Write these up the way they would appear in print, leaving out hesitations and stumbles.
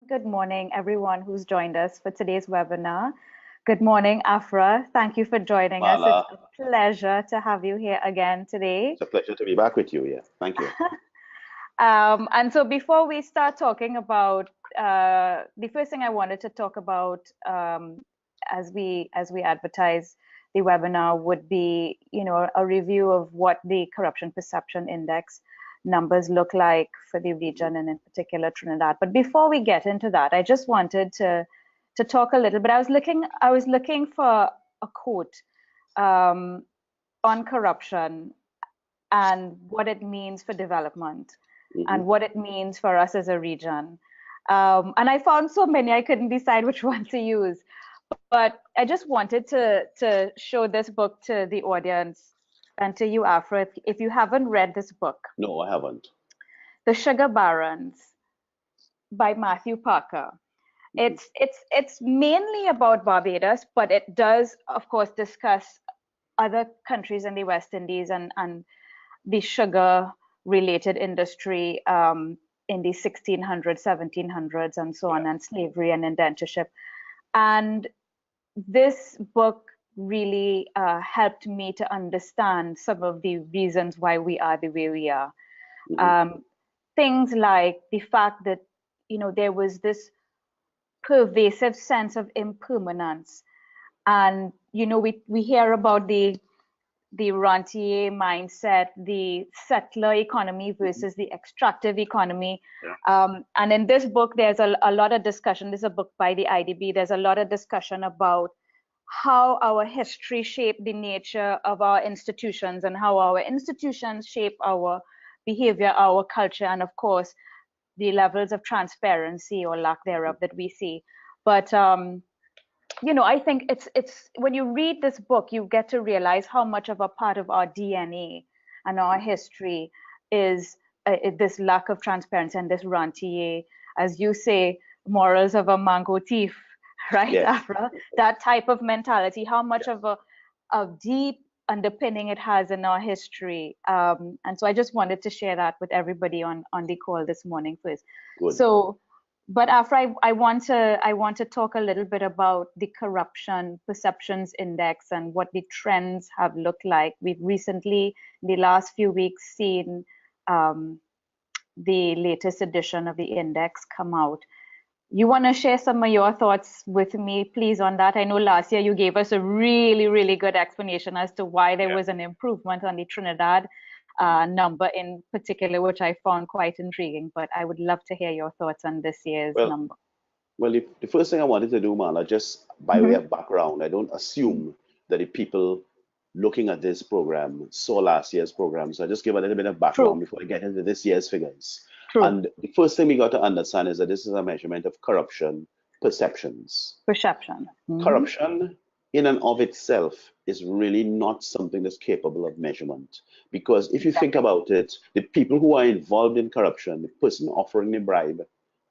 Good morning, everyone who's joined us for today's webinar. Good morning, Afra. Thank you for joining us. Mala, It's a pleasure to have you here again today. it's a pleasure to be back with you. Yeah, thank you. And so before we start talking about, the first thing I wanted to talk about as we advertise the webinar would be, a review of what the Corruption Perception Index numbers look like for the region and in particular Trinidad. But before we get into that, I just wanted to talk a little bit. I was looking for a quote on corruption and what it means for development and what it means for us as a region. And I found so many I couldn't decide which one to use. But I just wanted to show this book to the audience and to you, Afra, if you haven't read this book. No, I haven't. The Sugar Barons by Matthew Parker. It's mainly about Barbados, but it does, of course, discuss other countries in the West Indies and the sugar-related industry in the 1600s, 1700s, and so on, and slavery and indentureship. And this book really helped me to understand some of the reasons why we are the way we are. Things like the fact that, there was this pervasive sense of impermanence. And, we hear about the rentier mindset, the settler economy versus the extractive economy. And in this book, there's a lot of discussion. This is a book by the IDB. There's a lot of discussion about how our history shaped the nature of our institutions and how our institutions shape our behavior, our culture, and of course, the levels of transparency or lack thereof that we see. But I think it's when you read this book, you get to realize how much of a part of our DNA and our history is this lack of transparency and this rentier, as you say, morals of a mango thief, right, Afra? That type of mentality, how much of a deep underpinning it has in our history. And so I just wanted to share that with everybody on the call this morning first. Good. So, but Afra, I want to talk a little bit about the Corruption Perceptions Index and what the trends have looked like. We've recently, in the last few weeks, seen the latest edition of the index come out. You want to share some of your thoughts with me, please, on that? I know last year you gave us a really, really good explanation as to why there was an improvement on the Trinidad number in particular, which I found quite intriguing. But I would love to hear your thoughts on this year's number. Well, the first thing I wanted to do, Mala, just by way of background, I don't assume that the people looking at this program saw last year's program. So I just give a little bit of background before I get into this year's figures. And the first thing we got to understand is that this is a measurement of corruption perceptions. Corruption in and of itself is really not something that's capable of measurement. Because if you think about it, the people who are involved in corruption, the person offering the bribe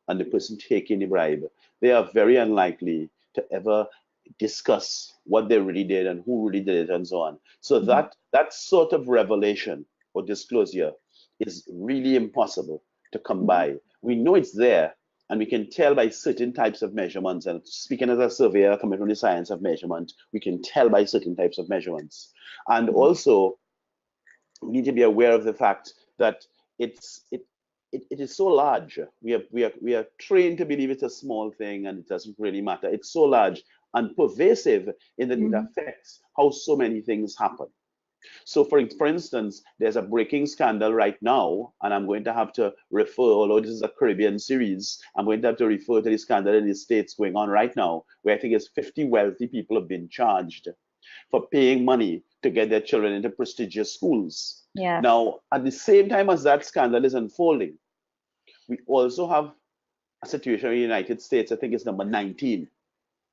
and the person taking the bribe, they are very unlikely to ever discuss what they really did and who really did it and so on. So that sort of revelation or disclosure is really impossible to come by. We know it's there, and we can tell by certain types of measurements. And speaking as a surveyor coming from the science of measurement, we can tell by certain types of measurements. And also, we need to be aware of the fact that it is so large. We are trained to believe it's a small thing and it doesn't really matter. It's so large and pervasive in that it affects how so many things happen. So for instance, there's a breaking scandal right now, and I'm going to have to refer, although this is a Caribbean series, I'm going to have to refer to the scandal in the States going on right now, where I think it's 50 wealthy people have been charged for paying money to get their children into prestigious schools. Now, at the same time as that scandal is unfolding, we also have a situation in the United States, I think it's number 19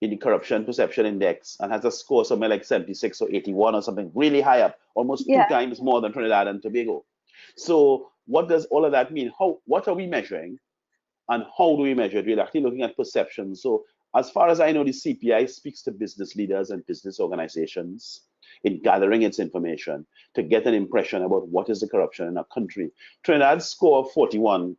in the Corruption Perception Index, and has a score somewhere like 76 or 81 or something really high up, almost 2 times more than Trinidad and Tobago. So what does all of that mean? What are we measuring, and how do we measure it? We're actually looking at perception. So as far as I know, the CPI speaks to business leaders and business organizations in gathering its information to get an impression about what is the corruption in our country. Trinidad's score of 41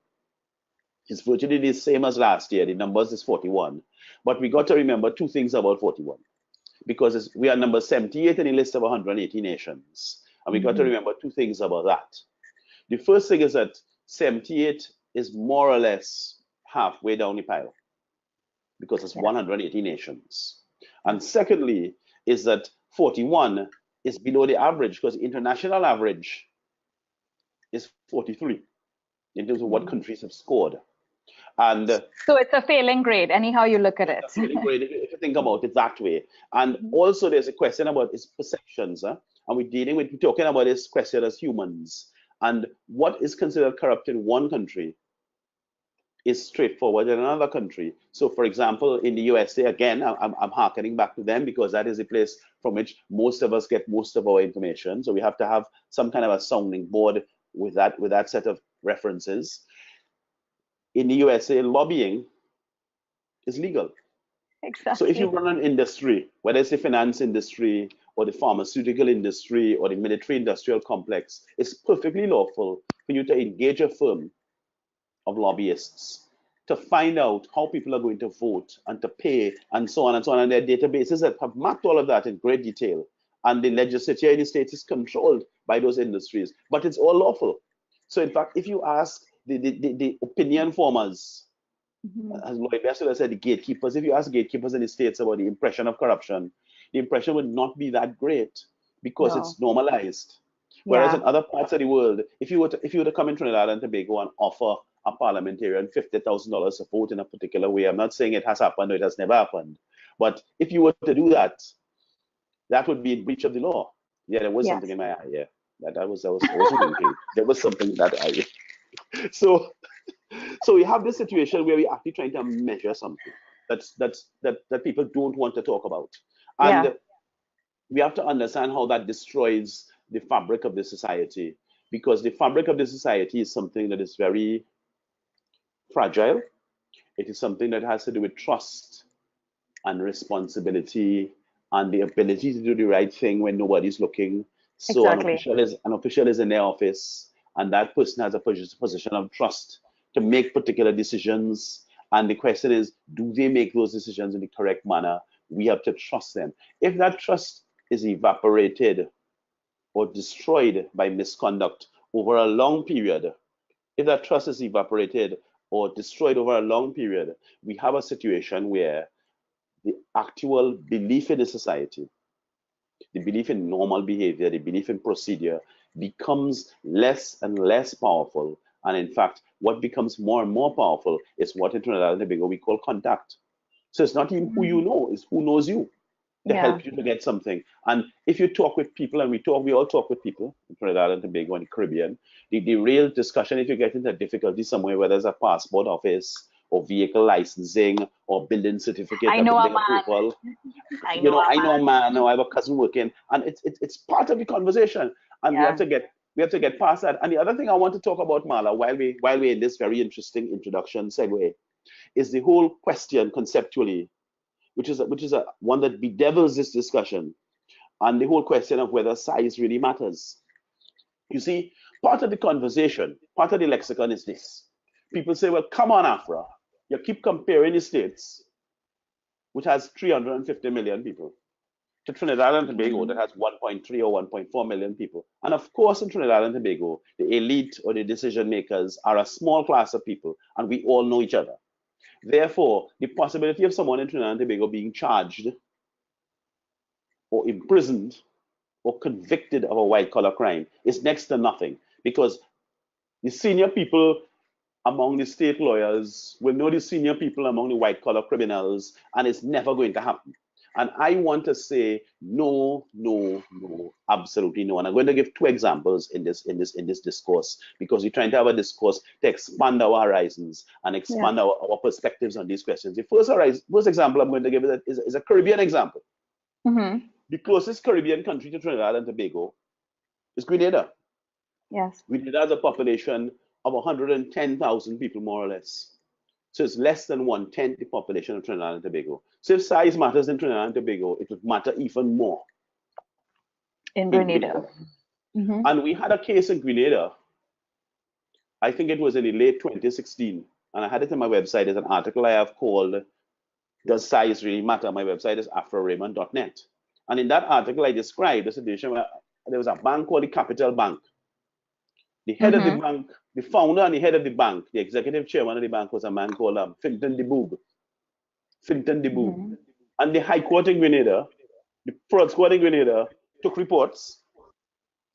It's virtually the same as last year. The numbers is 41. But we got to remember two things about 41, because we are number 78 in the list of 180 nations. And we got to remember two things about that. The first thing is that 78 is more or less halfway down the pile, because it's 180 nations. And secondly, is that 41 is below the average, because the international average is 43 in terms of what countries have scored. And so it's a failing grade, anyhow you look at it. It's a failing grade if you think about it that way. And also there's a question about its perceptions. And we're talking about this question as humans. And what is considered corrupt in one country is straightforward in another country. So, for example, in the USA, again, I'm harkening back to them because that is the place from which most of us get most of our information. So we have to have some kind of a sounding board with that set of references. In the USA, lobbying is legal. Exactly. So if you run an industry, whether it's the finance industry or the pharmaceutical industry or the military industrial complex, it's perfectly lawful for you to engage a firm of lobbyists to find out how people are going to vote and to pay and so on and so on. And there are databases that have mapped all of that in great detail. And the legislature in the states is controlled by those industries, but it's all lawful. So in fact, if you ask the opinion formers, as Lloyd Bessel said, the gatekeepers, if you ask gatekeepers in the states about the impression of corruption, the impression would not be that great because it's normalized. Whereas in other parts of the world, if you were to come in Trinidad and Tobago and offer a parliamentarian $50,000 to vote in a particular way, I'm not saying it has happened or it has never happened, but if you were to do that, that would be a breach of the law. Yeah, there was something in my eye. Yeah, that was thinking. There was something in that eye. So we have this situation where we're actually trying to measure something that people don't want to talk about, and we have to understand how that destroys the fabric of the society, because the fabric of the society is something that is very fragile. It is something that has to do with trust and responsibility and the ability to do the right thing when nobody's looking. So an official is in their office, and that person has a position of trust to make particular decisions. And the question is, do they make those decisions in the correct manner? We have to trust them. If that trust is evaporated or destroyed by misconduct over a long period, if that trust is evaporated or destroyed over a long period, we have a situation where the actual belief in the society, the belief in normal behavior, the belief in procedure becomes less and less powerful. And in fact, what becomes more and more powerful is what in Trinidad and Tobago we call contact. So it's not even who you know, it's who knows you to help you to get something. And if you talk with people, and we all talk with people in Trinidad and Tobago and the Caribbean, the real discussion, if you get into difficulty somewhere, whether it's a passport office or vehicle licensing or building certificate or building approval, I know a man, or I have a cousin working, and it's part of the conversation, and we have to get past that. And the other thing I want to talk about, Marla, while we're in this very interesting introduction segue, is the whole question conceptually, which is one that bedevils this discussion, and the whole question of whether size really matters. You see, part of the conversation, part of the lexicon is this. People say, well, come on, Afra, you keep comparing the states, which has 350 million people, to Trinidad and Tobago that has 1.3 or 1.4 million people. And of course, in Trinidad and Tobago, the elite or the decision makers are a small class of people, and we all know each other. Therefore, the possibility of someone in Trinidad and Tobago being charged or imprisoned or convicted of a white-collar crime is next to nothing, because the senior people among the state lawyers will know the senior people among the white-collar criminals, and it's never going to happen. And I want to say no, absolutely no. And I'm going to give two examples in this discourse, because we're trying to have a discourse to expand our horizons and expand our perspectives on these questions. The first example I'm going to give is a Caribbean example. The closest Caribbean country to Trinidad and Tobago is Grenada. Yes. Grenada has a population of 110,000 people, more or less. So it's less than 1/10 the population of Trinidad and Tobago. So if size matters in Trinidad and Tobago, it would matter even more in Grenada. And we had a case in Grenada, I think it was in the late 2016, and I had it on my website. There's an article I have called "Does Size Really Matter?" My website is afroraymond.net. And in that article, I described a situation where there was a bank called the Capital Bank. The head of the bank, the founder and the head of the bank, the executive chairman of the bank was a man called Fintan de Boog. Fintan de Boog. And the High Court in Grenada, the Fraud Squad in Grenada, took reports,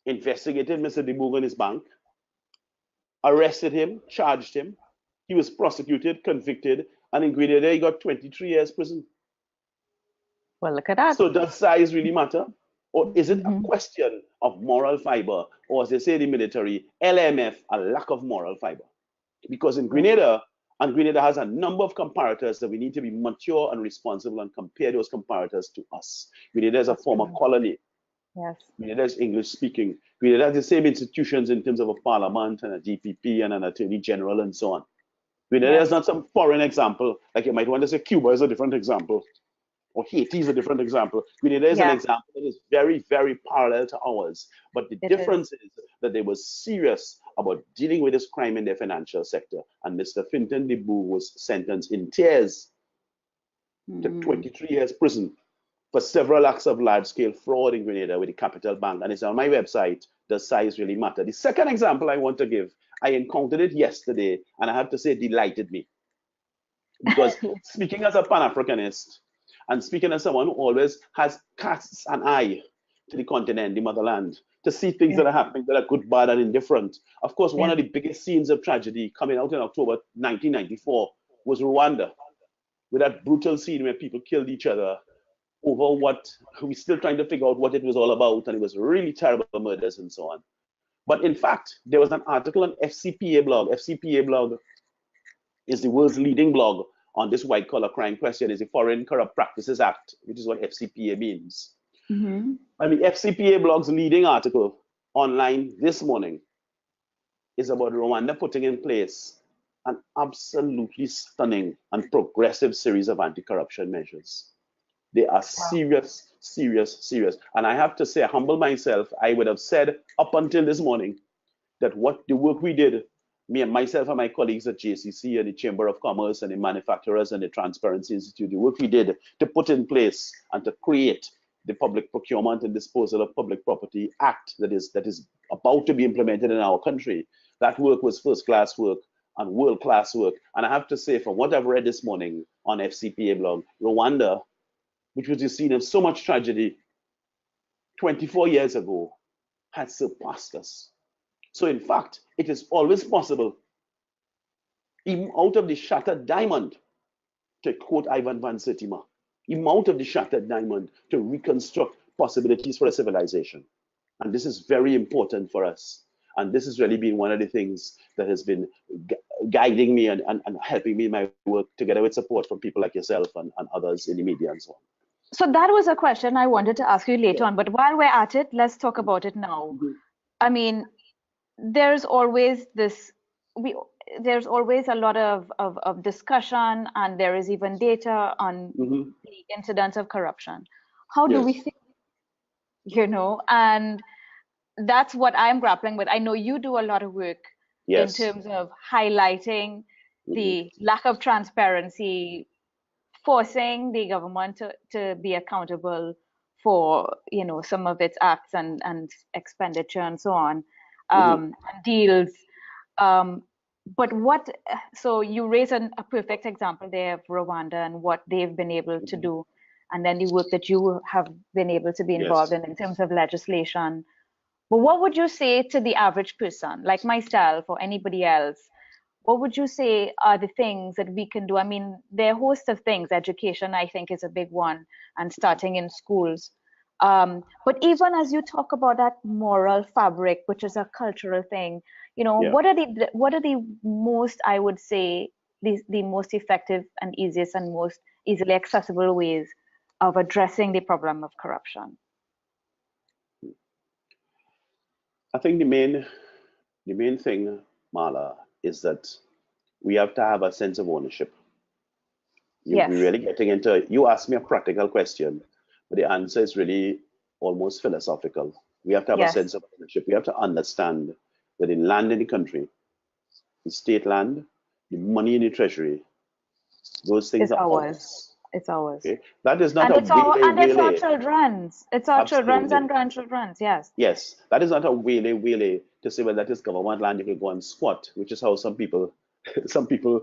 investigated Mr. de Boog and his bank, arrested him, charged him. He was prosecuted, convicted, and in Grenada he got 23 years prison. Well, look at that. So does size really matter? Or is it a question of moral fiber? Or as they say in the military, LMF, a lack of moral fiber? Because in Grenada, and Grenada has a number of comparators that we need to be mature and responsible and compare those comparators to us. Grenada is a former colony. Yes. Grenada is English speaking. Grenada has the same institutions in terms of a parliament and a DPP and an attorney general and so on. Grenada is not some foreign example, like you might want to say Cuba is a different example, or Haiti is a different example. Grenada is an example that is very, very parallel to ours. But the difference is that they were serious about dealing with this crime in their financial sector. And Mr. Fintan de Boog was sentenced in tears to 23 years prison for several acts of large-scale fraud in Grenada with the Capital Bank. And it's on my website, Does Size Really Matter? The second example I want to give, I encountered it yesterday, and I have to say it delighted me. Because speaking as a Pan-Africanist, and speaking as someone who always casts an eye to the continent, the motherland, to see things that are happening that are good, bad, and indifferent. Of course, one of the biggest scenes of tragedy coming out in October 1994 was Rwanda, with that brutal scene where people killed each other over what we're still trying to figure out what it was all about, and it was really terrible murders and so on. But in fact, there was an article on FCPA blog. FCPA blog is the world's leading blog on this white collar crime question. Is the Foreign Corrupt Practices Act, which is what FCPA means. And the FCPA blog's leading article online this morning is about Rwanda putting in place an absolutely stunning and progressive series of anti-corruption measures. They are serious, serious, serious. And I have to say, I humble myself, I would have said up until this morning that what the work we did, me and myself and my colleagues at JCC and the Chamber of Commerce and the manufacturers and the Transparency Institute, the work we did to put in place and to create the Public Procurement and Disposal of Public Property Act that is about to be implemented in our country, that work was first-class work and world-class work. And I have to say, from what I've read this morning on FCPA blog, Rwanda, which was the scene of so much tragedy 24 years ago, had surpassed us. So in fact, it is always possible, even out of the shattered diamond, to quote Ivan van Sertima, even out of the shattered diamond, to reconstruct possibilities for a civilization. And this is very important for us. And this has really been one of the things that has been guiding me and helping me in my work, together with support from people like yourself and others in the media and so on. So that was a question I wanted to ask you later on, but while we're at it, let's talk about it now. I mean, there's always there's always a lot of discussion, and there is even data on the incidents of corruption. How do we think, and that's what I'm grappling with. I know you do a lot of work in terms of highlighting the lack of transparency, forcing the government to be accountable for some of its acts and expenditure and so on, and deals. But so you raise a perfect example there of Rwanda and what they've been able to do, and then the work that you have been able to be involved in terms of legislation. But what would you say to the average person like myself or anybody else? What would you say are the things that we can do? I mean, there are a host of things. Education, I think, is a big one, and starting in schools. But even as you talk about that moral fabric, which is a cultural thing, what are the most, I would say, the most effective and easiest and most easily accessible ways of addressing the problem of corruption? I think the main thing, Marla, is that we have to have a sense of ownership. We're really getting into, you asked me a practical question, but the answer is really almost philosophical. We have to have a sense of ownership. We have to understand that in land in the country, the state land, the money in the treasury, those things It's are ours. ours. It's ours. Okay, that is not And a it's our wele. children's. It's our children's Absolutely. and grandchildren's. Yes. Yes, that is not a wele to say, well, that is government land, you can go and squat, which is how some people some people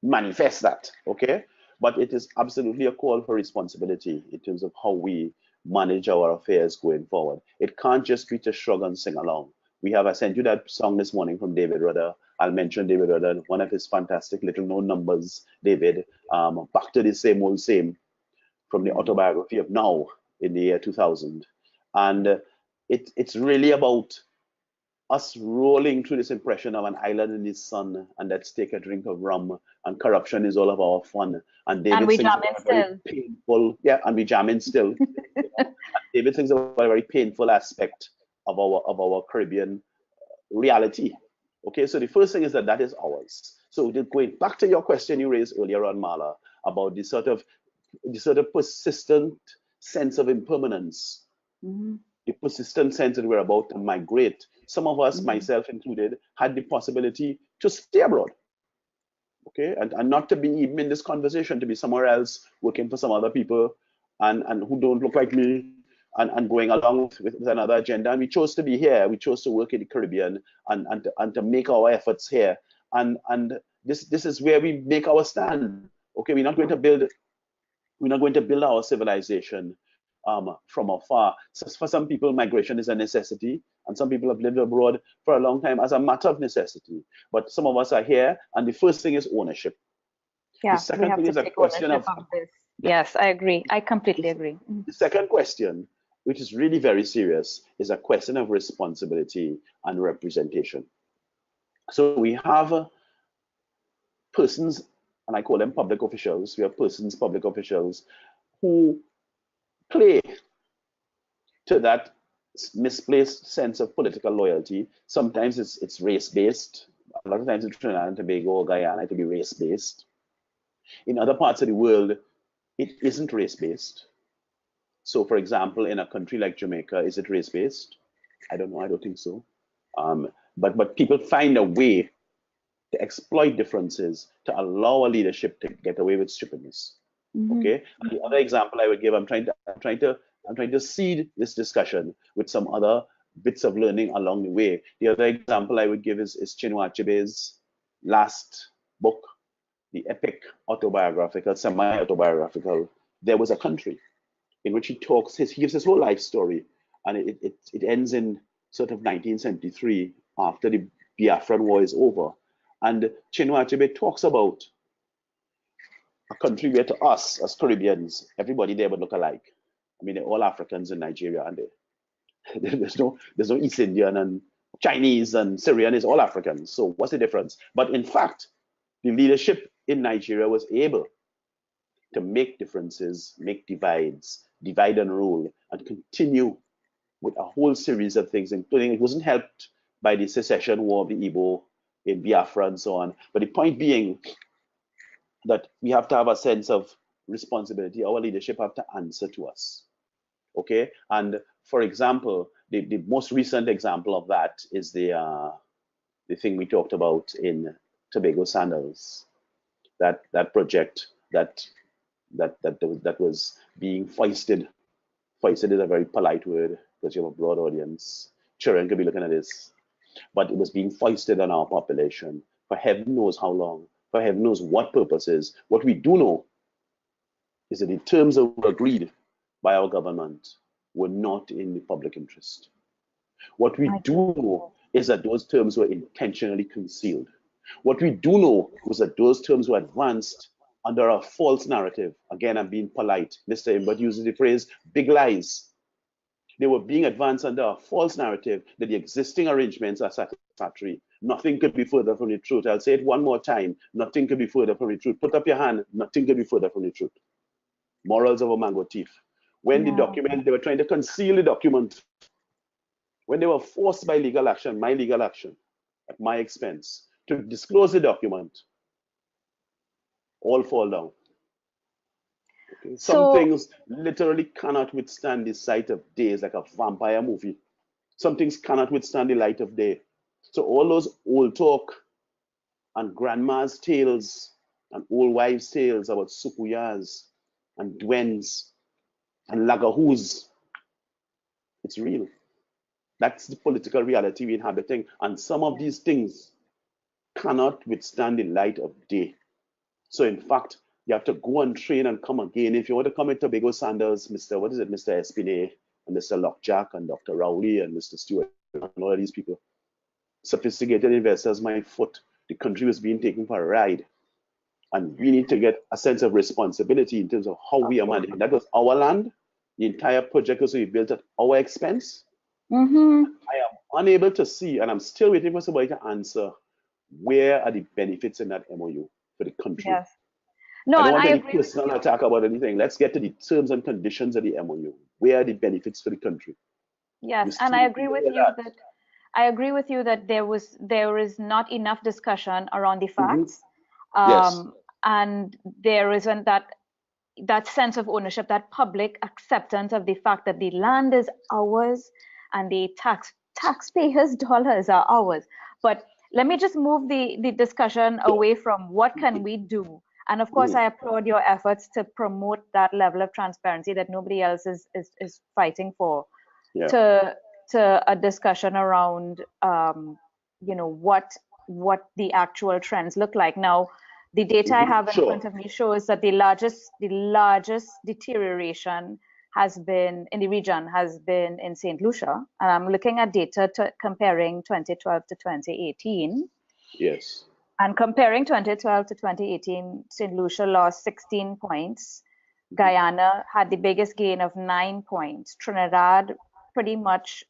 manifest that. Okay, but it is absolutely a call for responsibility in terms of how we manage our affairs going forward. It can't just be to shrug and sing along. I sent you that song this morning from David Rudder. I'll mention David Rudder, one of his fantastic little known numbers, David, Back to the Same Old Same, from the autobiography of Now in the year 2000. And it's really about us rolling through this impression of an island in the sun, and let's take a drink of rum, and corruption is all of our fun. And And David we sings jam about in a very still. painful, yeah, and we jam in still. And David sings about a very painful aspect of our Caribbean reality. Okay, so the first thing is that is ours. So going back to your question you raised earlier on, Mala, about the sort of persistent sense of impermanence, the persistent sense that we're about to migrate. Some of us, myself included, had the possibility to stay abroad. Okay, and not to be even in this conversation, to be somewhere else working for some other people and who don't look like me, and going along with another agenda. And we chose to be here. We chose to work in the Caribbean and to make our efforts here. And this is where we make our stand. Okay, we're not going to build our civilization from afar. So for some people, migration is a necessity, and some people have lived abroad for a long time as a matter of necessity. But some of us are here, and the first thing is ownership. Yeah, The second thing is a take question ownership of this. Yes, I agree. I completely agree. The second question, which is really very serious, is a question of responsibility and representation. So we have persons, and I call them public officials. We have persons, public officials, who play to that misplaced sense of political loyalty. Sometimes it's race-based. A lot of times in Trinidad and Tobago or Guyana, it will be race-based. In other parts of the world, it isn't race-based. So, for example, in a country like Jamaica, is it race-based? I don't know. I don't think so. But people find a way to exploit differences to allow a leadership to get away with stupidness. Okay. And the other example I would give, I'm trying to seed this discussion with some other bits of learning along the way. The other example I would give is Chinua Achebe's last book, the epic autobiographical, semi-autobiographical, There Was a Country, in which he gives his whole life story, and it ends in sort of 1973 after the Biafran War is over. And Chinua Achebe talks about a country where to us as Caribbeans, everybody there would look alike. I mean, they're all Africans in Nigeria, and there's no East Indian and Chinese and Syrian, it's all Africans. So what's the difference? But in fact, the leadership in Nigeria was able to make differences, make divides, divide and rule, and continue with a whole series of things, including it wasn't helped by the secession war of the Igbo in Biafra and so on. But the point being that we have to have a sense of responsibility. Our leadership have to answer to us. Okay, and for example, the most recent example of that is the thing we talked about in Tobago Sandals, that project that was being foisted. Foisted is a very polite word because you have a broad audience. Children could be looking at this, but it was being foisted on our population for heaven knows how long, for heaven knows what purposes. What we do know is that the terms that were agreed by our government were not in the public interest. What we do know is that those terms were intentionally concealed. What we do know was that those terms were advanced under a false narrative. Again, I'm being polite. Mr. Imbert uses the phrase big lies. They were being advanced under a false narrative that the existing arrangements are satisfactory. Nothing could be further from the truth. I'll say it one more time. Nothing could be further from the truth. Put up your hand. Nothing could be further from the truth. Morals of a mango thief. When the document, they were trying to conceal the document. When they were forced by legal action, my legal action, at my expense, to disclose the document, all fall down. Okay. Some things literally cannot withstand the sight of days, like a vampire movie. Some things cannot withstand the light of day. So all those old talk and grandma's tales and old wives' tales about sukuyas and dwens and lagahoos. It's real. That's the political reality we're inhabiting. And some of these things cannot withstand the light of day. So in fact, you have to go and train and come again. If you want to come in Tobago Sanders, Mr. Espine and Mr. Lockjack and Dr. Rowley and Mr. Stewart and all of these people, sophisticated investors, my foot, the country was being taken for a ride. And we need to get a sense of responsibility in terms of how we are managing. That was our land. The entire project was to be built at our expense. Mm-hmm. I am unable to see, and I'm still waiting for somebody to answer, where are the benefits in that MOU for the country? Yes. No, I don't and want I any agree personal attack about anything. Let's get to the terms and conditions of the MOU. Where are the benefits for the country? Yes, and I agree with you that there is not enough discussion around the facts. Yes. And there isn't that sense of ownership, that public acceptance of the fact that the land is ours and the taxpayers' dollars are ours. But let me just move the discussion away from what can we do. And of course, I applaud your efforts to promote that level of transparency that nobody else is fighting for. Yeah. To a discussion around, what the actual trends look like. Now, the data I have in front of me shows that the largest deterioration has been in the region has been in St. Lucia, and I'm looking at data comparing 2012 to 2018. Yes. And comparing 2012 to 2018, St. Lucia lost 16 points. Guyana had the biggest gain of 9 points. Trinidad pretty much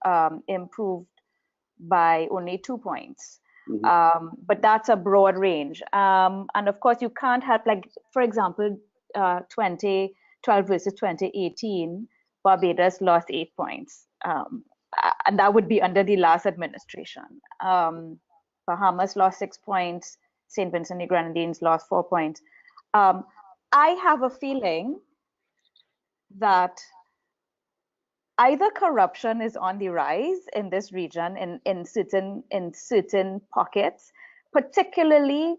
improved by only 2 points. But that's a broad range. And of course, you can't help, like, for example, 2012 versus 2018, Barbados lost 8 points. And that would be under the last administration. Bahamas lost 6 points. St. Vincent and the Grenadines lost 4 points. I have a feeling that either corruption is on the rise in this region in certain pockets, particularly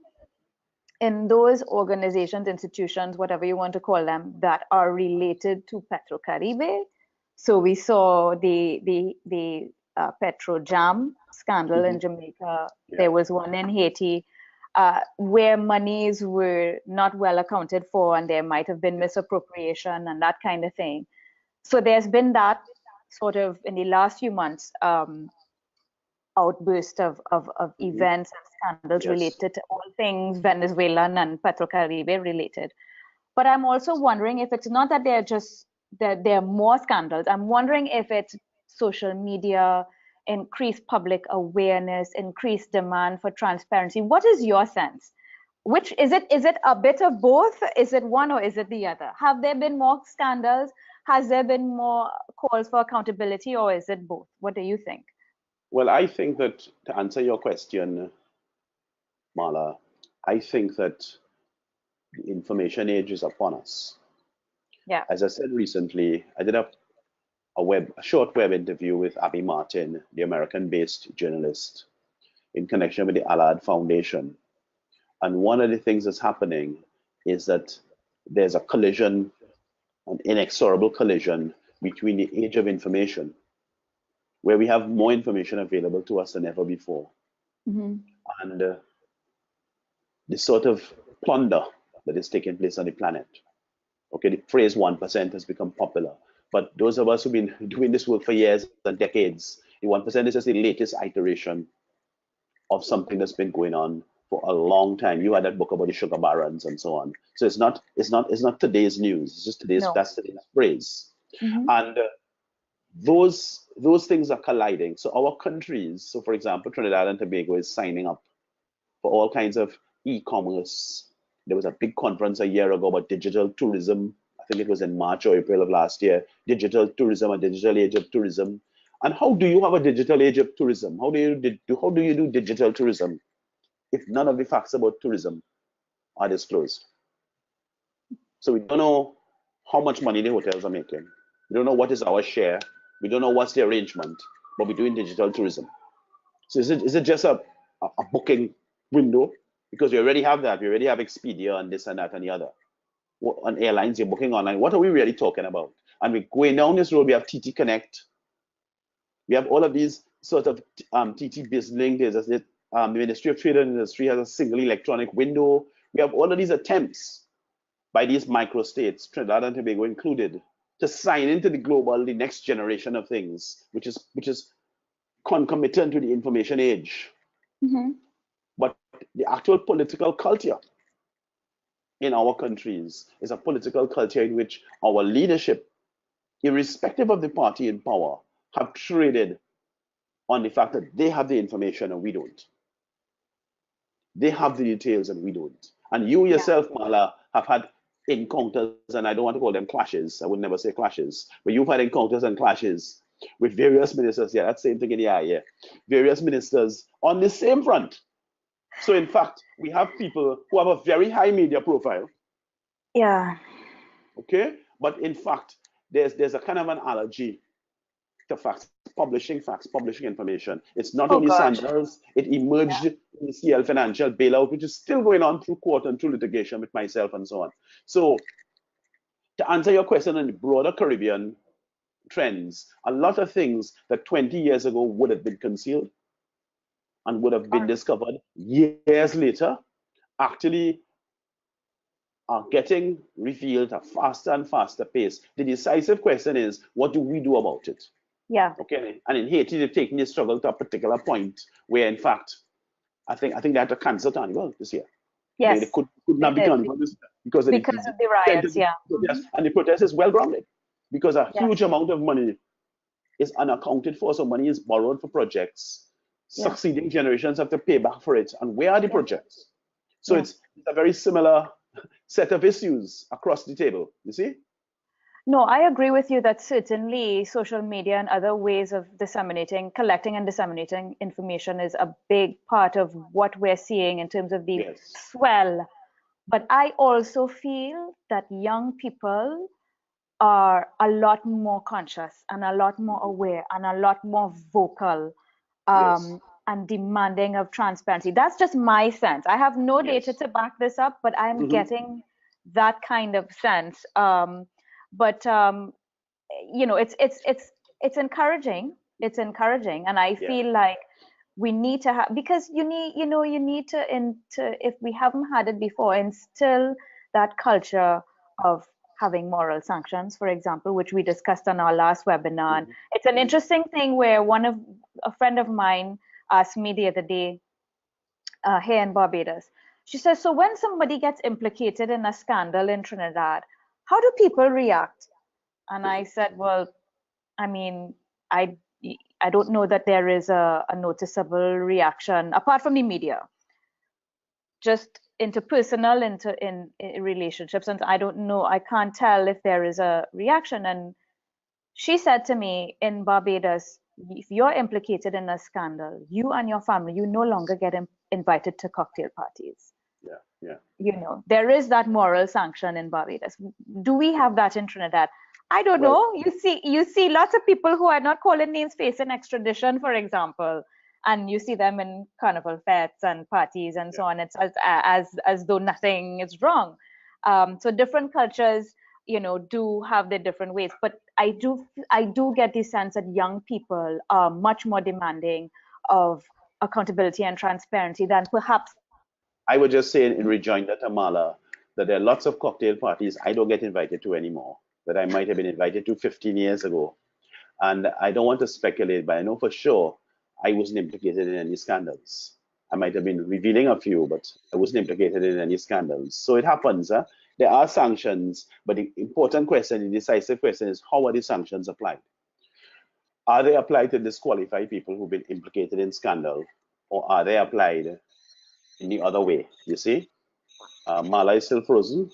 in those organizations, institutions, whatever you want to call them, that are related to Petrocaribe. So we saw the Petro Jam scandal in Jamaica. Yeah. There was one in Haiti where monies were not well accounted for, and there might have been misappropriation and that kind of thing. So there's been that sort of, in the last few months, outburst of events and scandals related to all things Venezuelan and Petrocaribe related. But I'm also wondering if it's not that there are more scandals. I'm wondering if it's social media, increased public awareness, increased demand for transparency. What is your sense? Which is it? Is it a bit of both? Is it one or is it the other? Have there been more scandals? Has there been more calls for accountability, or is it both? What do you think? Well, I think that, to answer your question, Mala, I think that the information age is upon us. Yeah. As I said recently, I did a short web interview with Abby Martin, the American-based journalist, in connection with the Allard Foundation. And one of the things that's happening is that there's a collision, an inexorable collision between the age of information, where we have more information available to us than ever before, and the sort of plunder that is taking place on the planet. Okay, the phrase 1% has become popular, but those of us who've been doing this work for years and decades, the 1% is just the latest iteration of something that's been going on for a long time. You had that book about the sugar barons and so on. So it's not today's news. It's just that's today's phrase. And those things are colliding. So our countries, so for example, Trinidad and Tobago is signing up for all kinds of e-commerce. There was a big conference a year ago about digital tourism. I think it was in March or April of last year. Digital tourism, a digital age of tourism. And how do you have a digital age of tourism? How do you do digital tourism if none of the facts about tourism are disclosed? So we don't know how much money the hotels are making. We don't know what is our share. We don't know what's the arrangement, but we're doing digital tourism. So is it just a booking window? because we already have that. We already have Expedia and this and that and the other. On airlines, you're booking online. What are we really talking about? And we're going down this road. We have TT Connect. We have all of these sort of TT BizLink. The Ministry of Trade and Industry has a single electronic window. We have all of these attempts by these microstates, Trinidad and Tobago included, to sign into the global, the next generation of things, which is concomitant to the information age. Mm-hmm. But the actual political culture in our countries is a political culture in which our leadership, irrespective of the party in power, have traded on the fact that they have the information and we don't. They have the details and we don't. And you yourself, Mala, have had encounters, and I don't want to call them clashes. I would never say clashes, but you've had encounters and clashes with various ministers. Yeah, that's the same thing in the eye. Yeah, various ministers on the same front. So in fact, we have people who have a very high media profile. Yeah. Okay, but in fact, there's a kind of an allergy to publishing information. It's not only Sandals, it emerged in the CL financial bailout, which is still going on through court and through litigation with myself and so on. So to answer your question on the broader Caribbean trends, a lot of things that 20 years ago would have been concealed and would have been discovered years later actually are getting revealed at faster and faster pace. The decisive question is, what do we do about it? Yeah. Okay. And in Haiti, they've taken the struggle to a particular point where, in fact, I think they had to cancel Carnival this year. Yes. They could not be Carnival this year because of the riots. Yeah. Protest, and the protest is well grounded because a huge amount of money is unaccounted for. So money is borrowed for projects. Succeeding generations have to pay back for it. And where are the projects? So it's a very similar set of issues across the table, you see? No, I agree with you that certainly social media and other ways of collecting and disseminating information is a big part of what we're seeing in terms of the swell. But I also feel that young people are a lot more conscious and a lot more aware and a lot more vocal and demanding of transparency. That's just my sense. I have no data to back this up, but I'm getting that kind of sense. But you know, it's encouraging. It's encouraging, and I feel like we need to have, because you need to if we haven't had it before, instill that culture of having moral sanctions, for example, which we discussed on our last webinar. And it's an interesting thing where a friend of mine asked me the other day here in Barbados. She says, so when somebody gets implicated in a scandal in Trinidad, how do people react? And I said, well, I mean, I don't know that there is a noticeable reaction apart from the media. Just interpersonal in relationships, and I don't know, I can't tell if there is a reaction. And she said to me, in Barbados, if you're implicated in a scandal, you and your family, you no longer get invited to cocktail parties. You know, there is that moral sanction in Barbados. Do we have that in Trinidad? I don't know. You see lots of people who are not calling names facing extradition, for example, and you see them in carnival fetes and parties and so on. It's as though nothing is wrong. So different cultures, you know, do have their different ways. But I do get the sense that young people are much more demanding of accountability and transparency than perhaps. I would just say in rejoinder to Mala that there are lots of cocktail parties I don't get invited to anymore that I might have been invited to 15 years ago. And I don't want to speculate, but I know for sure I wasn't implicated in any scandals. I might have been revealing a few, but I wasn't implicated in any scandals. So it happens. There are sanctions, but the important question, the decisive question is, how are the sanctions applied? Are they applied to disqualify people who've been implicated in scandal, or are they applied in the other way? You see? Mala is still frozen.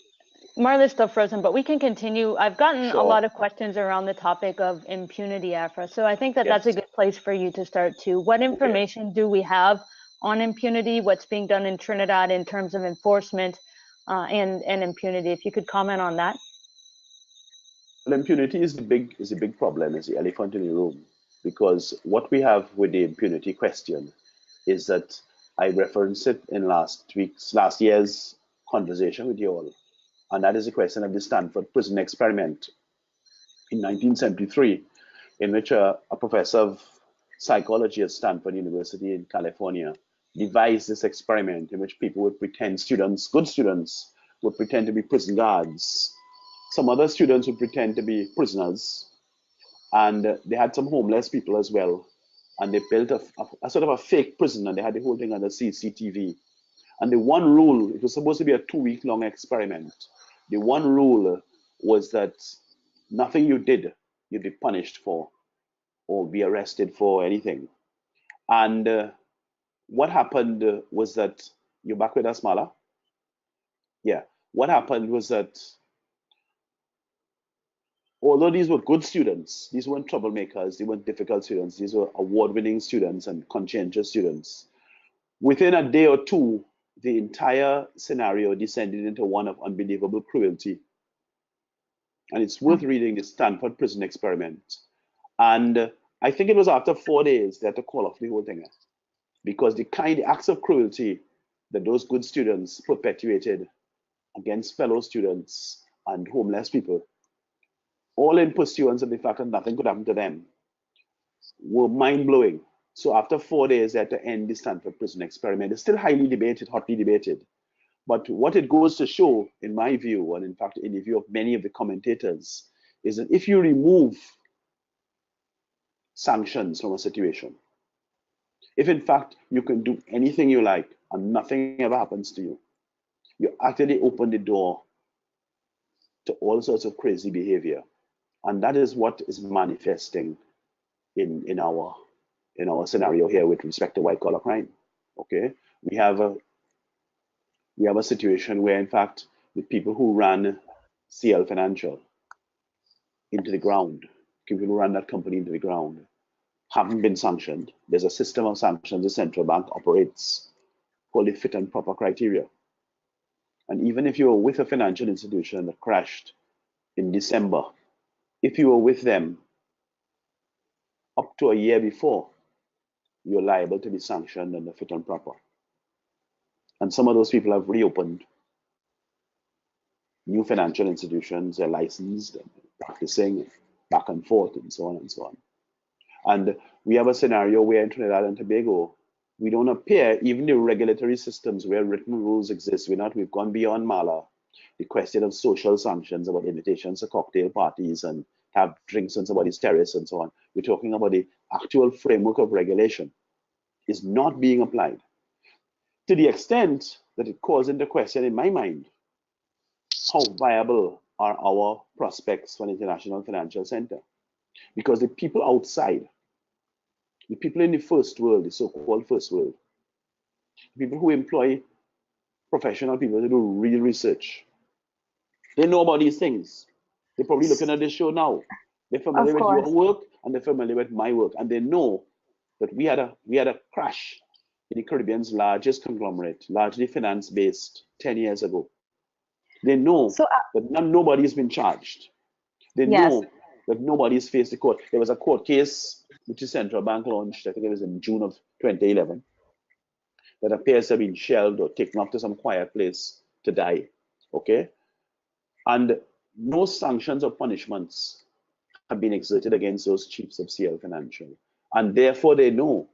Marla's still frozen, but we can continue. I've gotten a lot of questions around the topic of impunity, Afra. So I think that that's a good place for you to start too. What information do we have on impunity? What's being done in Trinidad in terms of enforcement and impunity? If you could comment on that. Well, impunity is a big problem, is the elephant in the room, because what we have with the impunity question is that I referenced it in last year's conversation with you all, and that is the question of the Stanford prison experiment in 1973, in which a professor of psychology at Stanford University in California devised this experiment in which people would pretend, good students, would pretend to be prison guards. Some other students would pretend to be prisoners, and they had some homeless people as well. And they built a sort of a fake prison, and they had the whole thing under CCTV. And the one rule, it was supposed to be a 2-week-long experiment. The one rule was that nothing you did, you'd be punished for or be arrested for anything. And what happened was that, you're back with us, Mala? Yeah. What happened was that although these were good students, these weren't troublemakers, they weren't difficult students, these were award-winning students and conscientious students. Within a day or two, the entire scenario descended into one of unbelievable cruelty. And it's worth reading the Stanford prison experiment. And I think it was after 4 days they had to call off the whole thing, because the acts of cruelty that those good students perpetuated against fellow students and homeless people, all in pursuance of the fact that nothing could happen to them, were mind-blowing. So after 4 days, they had to end the Stanford prison experiment. It's still highly debated, hotly debated. But what it goes to show, in my view, and in fact in the view of many of the commentators, is that if you remove sanctions from a situation, if in fact you can do anything you like and nothing ever happens to you, you actually open the door to all sorts of crazy behavior. And that is what is manifesting in our scenario here with respect to white collar crime. Okay, we have a situation where, in fact, the people who ran CL Financial into the ground, people who ran that company into the ground, haven't been sanctioned. There's a system of sanctions the central bank operates called the fit and proper criteria. And even if you were with a financial institution that crashed in December, if you were with them up to a year before, you're liable to be sanctioned under fit and proper. And some of those people have reopened new financial institutions, they're licensed and practicing back and forth and so on and so on. And we have a scenario where in Trinidad and Tobago, we don't appear, even the regulatory systems where written rules exist, we've gone beyond Mala. The question of social sanctions about invitations to cocktail parties and have drinks on somebody's terrace and so on. We're talking about the actual framework of regulation is not being applied, to the extent that it calls into question, in my mind, how viable are our prospects for an international financial center? Because the people outside, the people in the first world, the so-called first world, people who employ professional people to do real research, they know about these things. They're probably looking at this show now. They're familiar with your work and they're familiar with my work, and they know that we had a crash in the Caribbean's largest conglomerate, largely finance-based, 10 years ago. They know that nobody's been charged. They know that nobody's faced the court. There was a court case which the central bank launched, I think it was in June of 2011, that appears to have been shelved or taken off to some quiet place to die. Okay? And no sanctions or punishments have been exerted against those chiefs of CL Financial. And therefore they know,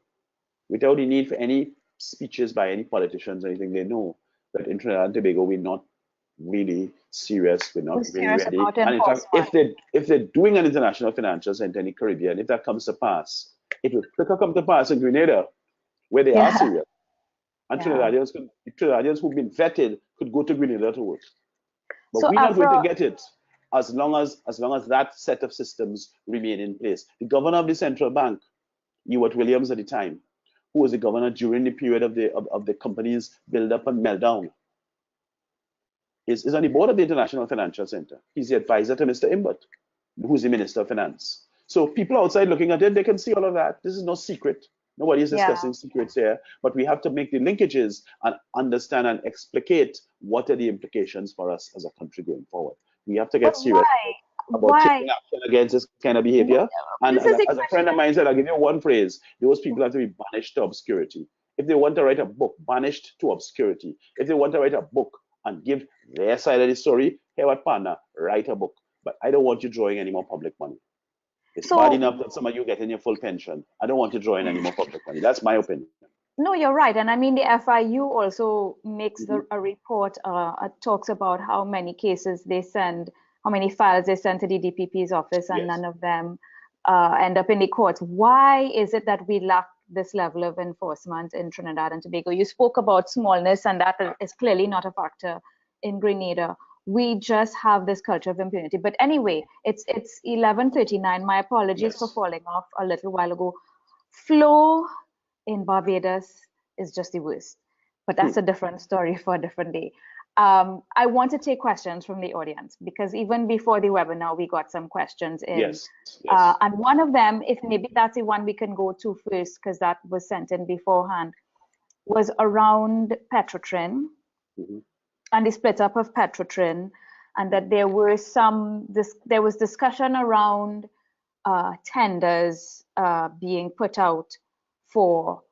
without the need for any speeches by any politicians or anything, they know that in Trinidad and Tobago we're not really serious, we're not really ready. And in fact, if they're doing an international financial center in the Caribbean, if that comes to pass, it will quicker come to pass in Grenada, where they are serious. And Trinidadians who've been vetted could go to Grenada to work. But we're not going to get it as long as that set of systems remain in place. The governor of the central bank, Ewart Williams at the time, who was the governor during the period of the company's build-up and meltdown, is on the board of the International Financial Center. He's the advisor to Mr. Imbert, who's the Minister of Finance. So people outside looking at it, they can see all of that. This is no secret. Nobody is discussing secrets here, but we have to make the linkages and understand and explicate what are the implications for us as a country going forward. We have to get serious about taking action against this kind of behavior. And as a friend of mine said, I'll give you one phrase: those people have to be banished to obscurity. If they want to write a book, banished to obscurity. If they want to write a book and give their side of the story, hey, what partner, write a book. But I don't want you drawing any more public money. It's bad enough that some of you getting your full pension. I don't want you drawing any more public money. That's my opinion. No, you're right. And I mean, the FIU also makes a report, talks about how many cases they send, how many files they send to the DPP's office, and none of them end up in the courts. Why is it that we lack this level of enforcement in Trinidad and Tobago? You spoke about smallness, and that is clearly not a factor in Grenada. We just have this culture of impunity. But anyway, it's 11:39. My apologies for falling off a little while ago. Flow in Barbados is just the worst, but that's a different story for a different day. I want to take questions from the audience, because even before the webinar, we got some questions in. And one of them, if maybe that's the one we can go to first, because that was sent in beforehand, was around Petrotrin and the split up of Petrotrin, and that there were there was discussion around tenders being put out for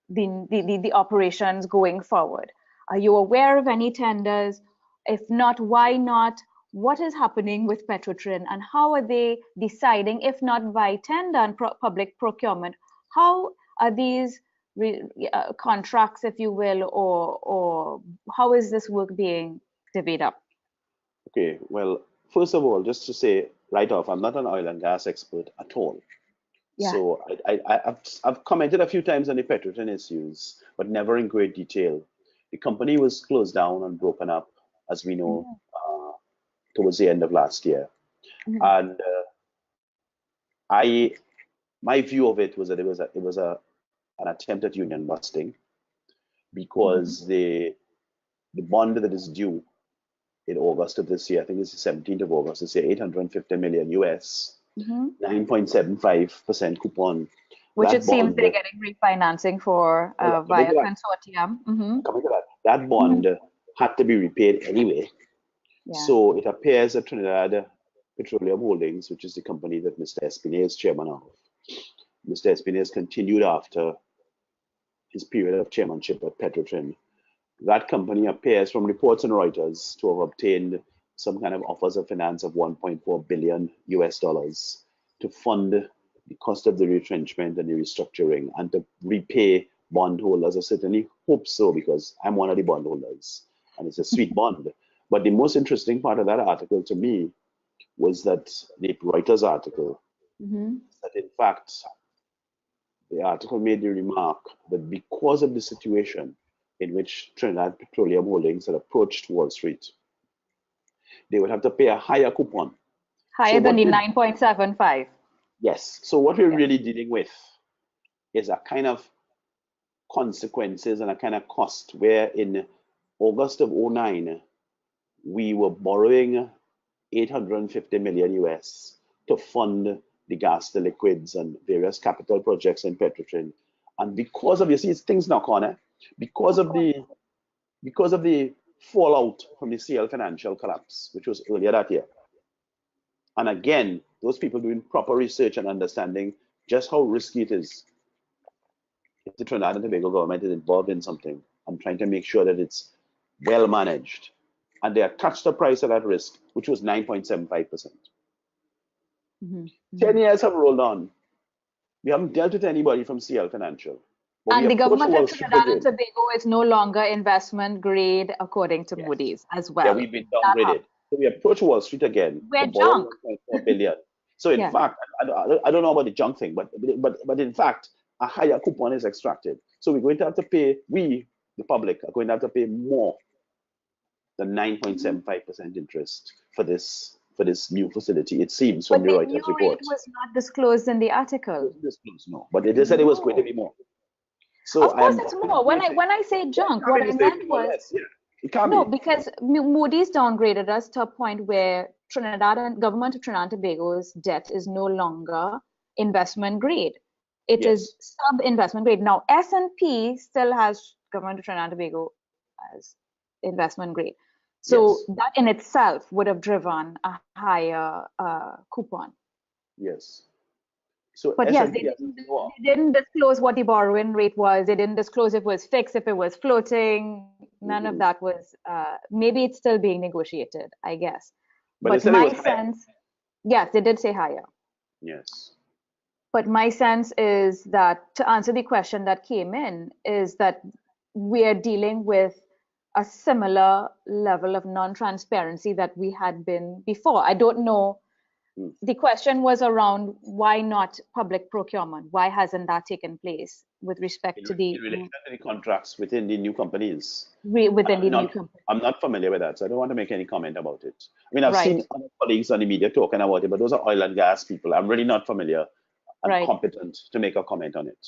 the operations going forward. Are you aware of any tenders? If not, why not? What is happening with Petrotrin, and how are they deciding, if not by tender and public procurement, how are these contracts, if you will, or how is this work being divvied up? Okay, well, first of all, just to say right off, I'm not an oil and gas expert at all. Yeah. So I've commented a few times on the Petrotrin issues, but never in great detail. The company was closed down and broken up, as we know, towards the end of last year. And my view of it was that it was an attempt at union busting, because the bond that is due in August of this year, I think it's the 17th of August, it's $850 million US. 9.75% coupon. Which it seems they're getting refinancing for via consortium. Coming to that, that bond had to be repaid anyway. Yeah. So it appears that Trinidad Petroleum Holdings, which is the company that Mr. Espinay is chairman of, Mr. Espinay has continued after his period of chairmanship at Petrotrin. That company appears, from reports on Reuters, to have obtained some kind of offers of finance of $1.4 billion US to fund the cost of the retrenchment and the restructuring, and to repay bondholders. I certainly hope so, because I'm one of the bondholders, and it's a sweet bond. But the most interesting part of that article to me was that the Reuters article, that in fact, the article made the remark that because of the situation in which Trinidad Petroleum Holdings had approached Wall Street, they would have to pay a higher coupon. Higher than the 9.75. Yes. So what we're really dealing with is a kind of consequences and a kind of cost, where in August of 2009, we were borrowing $850 million US to fund the gas to liquids and various capital projects in Petrotrin. And because of, you see, things knock on, because of the fallout from the CL financial collapse, which was earlier that year. And again, those people doing proper research and understanding just how risky it is if the Trinidad and Tobago government is involved in something and trying to make sure that it's well managed. And they attached the price of that risk, which was 9.75%. 10 years have rolled on. We haven't dealt with anybody from CL Financial. And the government of Trinidad and Tobago is no longer investment grade, according to Moody's as well. Yeah, we've been downgraded. So we approach Wall Street again. We're junk. $1.4 billion. So in fact, I don't know about the junk thing, but in fact, a higher coupon is extracted. So we're going to have to pay, the public, are going to have to pay more than 9.75% interest for this new facility, it seems, from the Reuters report. But the new rate was not disclosed in the article. Disclosed, no. But they said it was going to be more. So of course it's more. When I say junk, what I meant was... No, because Moody's downgraded us to a point where government of Trinidad and Tobago's debt is no longer investment grade. It is sub-investment grade. Now, S&P still has government of Trinidad and Tobago as investment grade. So that in itself would have driven a higher coupon. Yes. So But yes, SNP, they didn't disclose what the borrowing rate was. They didn't disclose if it was fixed, if it was floating. None of that was, maybe it's still being negotiated, I guess. but they But said it my was higher. sense, yes, they did say higher. Yes. But my sense is that, to answer the question that came in, is that we're dealing with a similar level of non-transparency that we had been before. I don't know. The question was around why not public procurement? Why hasn't that taken place with respect to In relation to the contracts within the new companies? within the new company? I'm not familiar with that, so I don't want to make any comment about it. I mean, I've Right. seen other colleagues on the media talking about it, but those are oil and gas people. I'm really not familiar and Right. competent to make a comment on it.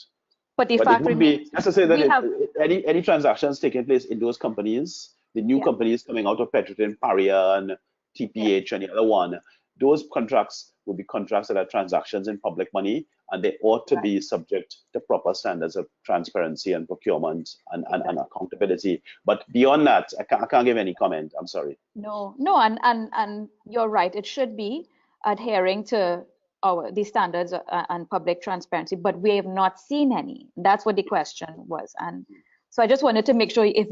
But the But fact it would be, remains, just to say we that have, any transactions taking place in those companies, the new companies coming out of Petrotin, Paria, and TPH, and the other one, those contracts would be contracts that are transactions in public money, and they ought to be subject to proper standards of transparency and procurement and accountability. But beyond that, I can't give any comment. I'm sorry. No, and you're right. It should be adhering to the standards and public transparency, but we have not seen any. That's what the question was, and so I just wanted to make sure if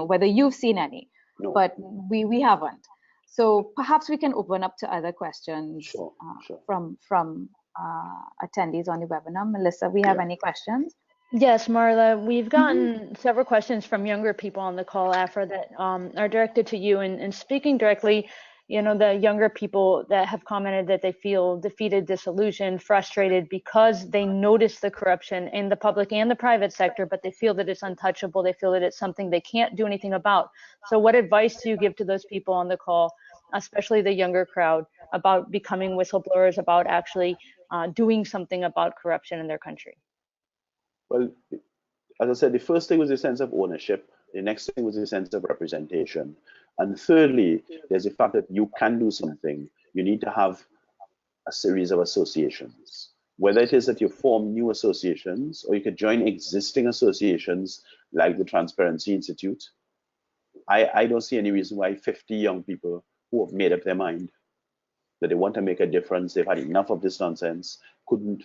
whether you've seen any, but we haven't. So perhaps we can open up to other questions from attendees on the webinar. Melissa, we have any questions? Yes, Marla, we've gotten several questions from younger people on the call, Afra, that are directed to you. And speaking directly, the younger people that have commented that they feel defeated, disillusioned, frustrated because they notice the corruption in the public and the private sector, but they feel that it's untouchable. They feel that it's something they can't do anything about. So what advice do you give to those people on the call, especially the younger crowd, about becoming whistleblowers, about actually doing something about corruption in their country? Well, as I said, the first thing was a sense of ownership. The next thing was a sense of representation. And thirdly, there's the fact that you can do something. You need to have a series of associations. Whether it is that you form new associations or you could join existing associations like the Transparency Institute. I don't see any reason why 50 young people who have made up their mind that they want to make a difference, they've had enough of this nonsense,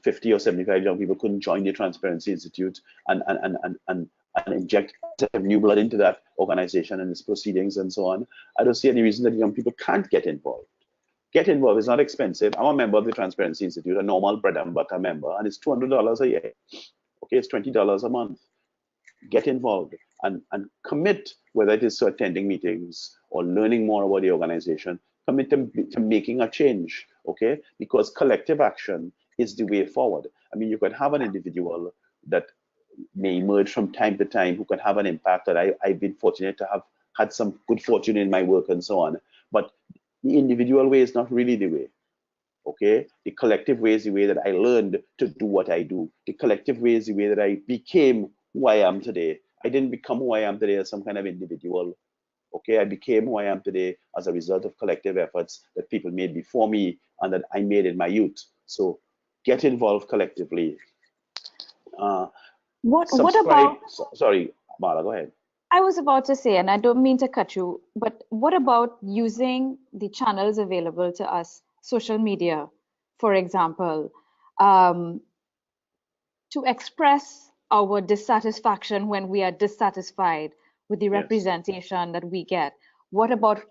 50 or 75 young people couldn't join the Transparency Institute and inject new blood into that organization and its proceedings and so on. I don't see any reason that young people can't get involved. Get involved. It's not expensive. I'm a member of the Transparency Institute, a normal bread and butter member, and it's $200 a year. Okay, it's $20 a month. Get involved and commit, whether it is to attending meetings or learning more about the organization, commit to making a change, okay? Because collective action is the way forward. I mean, you could have an individual that may emerge from time to time who can have an impact that I've been fortunate to have had some good fortune in my work and so on. But the individual way is not really the way, okay? The collective way is the way that I learned to do what I do. The collective way is the way that I became who I am today. I didn't become who I am today as some kind of individual. Okay, I became who I am today as a result of collective efforts that people made before me and that I made in my youth. So get involved collectively. What about? Sorry, Mara, go ahead. I was about to say, and I don't mean to cut you, but what about using the channels available to us, social media, for example, to express our dissatisfaction when we are dissatisfied with the representation that we get? What about,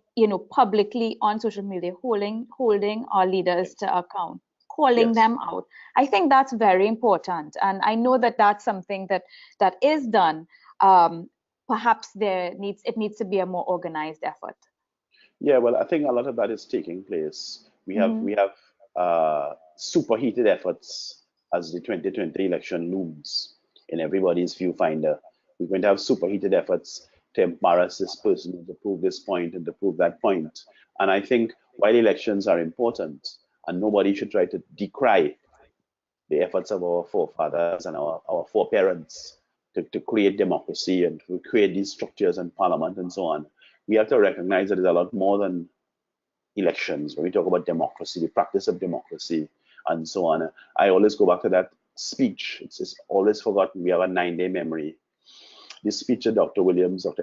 publicly on social media, holding our leaders to account, calling them out? I think that's very important, and I know that that's something that is done. Perhaps it needs to be a more organized effort. Yeah, well, I think a lot of that is taking place. We have superheated efforts as the 2020 election looms in everybody's viewfinder. We're going to have superheated efforts to embarrass this person, to prove this point and to prove that point. And I think while elections are important, and nobody should try to decry the efforts of our forefathers and our foreparents to create democracy and to create these structures and parliament and so on, we have to recognize that there's a lot more than elections. When we talk about democracy, the practice of democracy and so on, I always go back to that speech. It's always forgotten. We have a 9-day memory. This speech that Dr.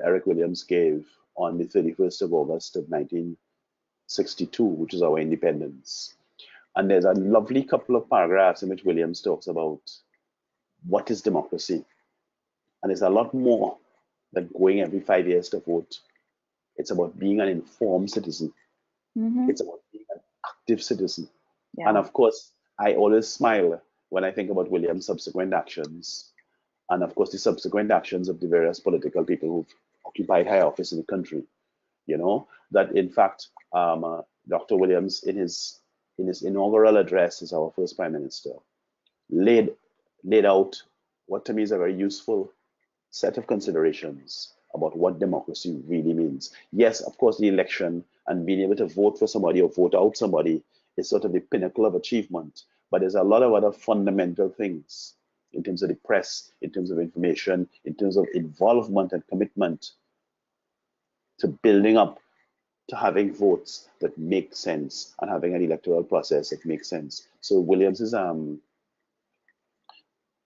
Eric Williams gave on the 31st of August of 1962, which is our independence. And there's a lovely couple of paragraphs in which Williams talks about what is democracy. And there's a lot more than going every 5 years to vote. It's about being an informed citizen. It's about being an active citizen. Yeah. And of course, I always smile when I think about Williams' subsequent actions. And of course, the subsequent actions of the various political people who've occupied high office in the country. You know, that in fact, Dr. Williams, in his inaugural address as our first prime minister, laid out what to me is a very useful set of considerations about what democracy really means. Yes, of course, the election and being able to vote for somebody or vote out somebody is sort of the pinnacle of achievement, but there's a lot of other fundamental things in terms of the press, in terms of information, in terms of involvement and commitment to building up to having votes that make sense and having an electoral process that makes sense. So Williams's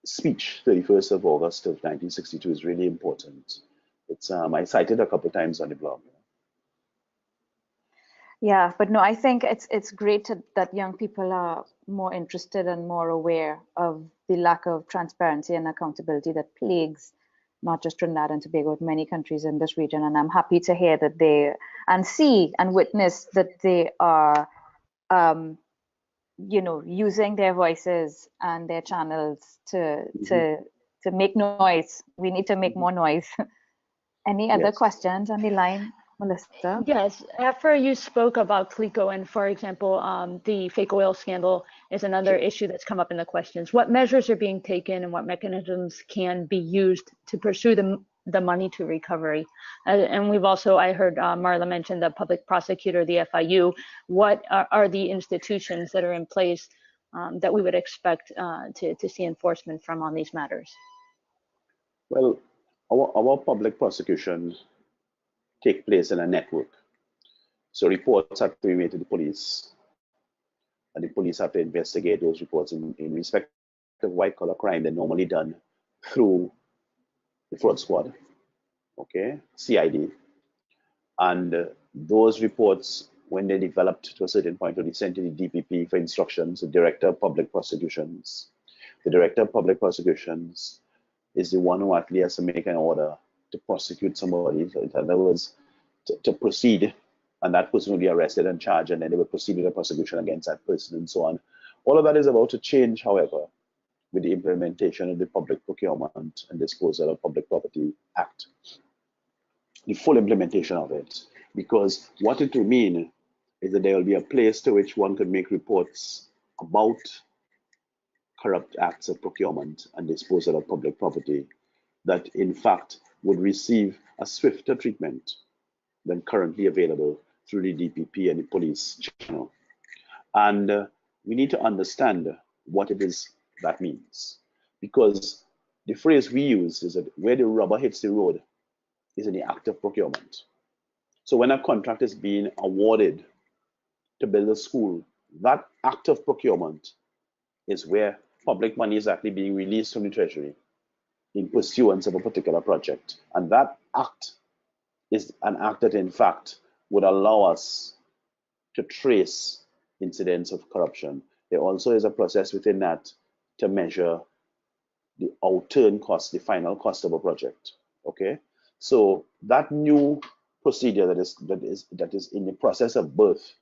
speech, 31st of August of 1962, is really important. It's I cited a couple of times on the blog. Yeah, but no, I think it's great that young people are more interested and more aware of the lack of transparency and accountability that plagues not just Trinidad and Tobago, but many countries in this region. And I'm happy to hear that they and see and witness that they are, you know, using their voices and their channels to make noise. We need to make more noise. Any other questions on the line, Melissa? Yes, after you spoke about CLECO and, for example, the fake oil scandal is another issue that's come up in the questions. What measures are being taken and what mechanisms can be used to pursue the money to recovery? And we've also, I heard Marla mention the public prosecutor, the FIU. What are the institutions that are in place that we would expect to see enforcement from on these matters? Well, our public prosecution take place in a network. So reports have to be made to the police, and the police have to investigate those reports in respect of white-collar crime. They're normally done through the fraud squad, okay, CID. And those reports, when they're developed to a certain point, will be sent to the DPP for instructions, the Director of Public Prosecutions. The Director of Public Prosecutions is the one who actually has to make an order to prosecute somebody. So in other words, to proceed, and that person will be arrested and charged, and then they will proceed with a prosecution against that person and so on. All of that is about to change, however, with the implementation of the Public Procurement and Disposal of Public Property Act. The full implementation of it, because what it will mean is that there will be a place to which one could make reports about corrupt acts of procurement and disposal of public property that in fact would receive a swifter treatment than currently available through the DPP and the police channel. And we need to understand what it is that means, because the phrase we use is that where the rubber hits the road is in the act of procurement. So when a contract is being awarded to build a school, that act of procurement is where public money is actually being released from the treasury in pursuance of a particular project. And that act is an act that in fact would allow us to trace incidents of corruption. There also is a process within that to measure the outturn cost, the final cost of a project. Okay, so that new procedure that is in the process of birth,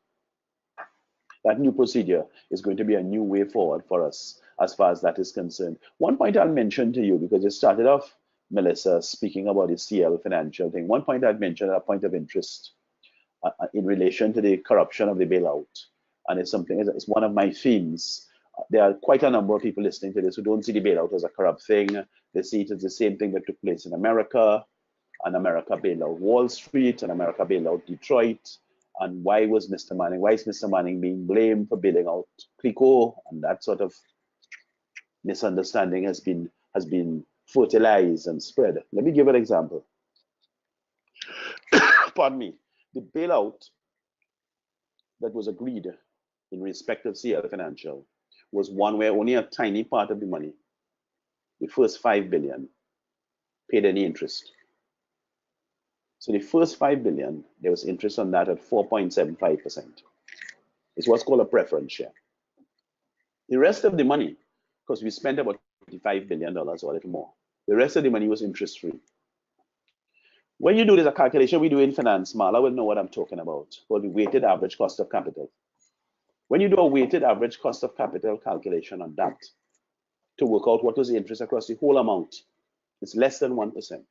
that new procedure is going to be a new way forward for us as far as that is concerned. One point I'll mention to you, because you started off, Melissa, speaking about the CL financial thing. One point I'd mentioned, a point of interest in relation to the corruption of the bailout. And it's something, it's one of my themes. There are quite a number of people listening to this who don't see the bailout as a corrupt thing. They see it as the same thing that took place in America, and America bailed out Wall Street, and America bailed out Detroit. And why is Mr. Manning being blamed for bailing out CLECO? And that sort of misunderstanding has been fertilized and spread. Let me give an example. Pardon me. The bailout that was agreed in respect of CL Financial was one where only a tiny part of the money, the first $5 billion, paid any interest. So the first $5 billion, there was interest on that at 4.75%. It's what's called a preference share. The rest of the money, because we spent about $55 billion or a little more, the rest of the money was interest-free. When you do this, a calculation we do in finance, Marla will know what I'm talking about, called the weighted average cost of capital. When you do a weighted average cost of capital calculation on that, to work out what was the interest across the whole amount, it's less than 1%.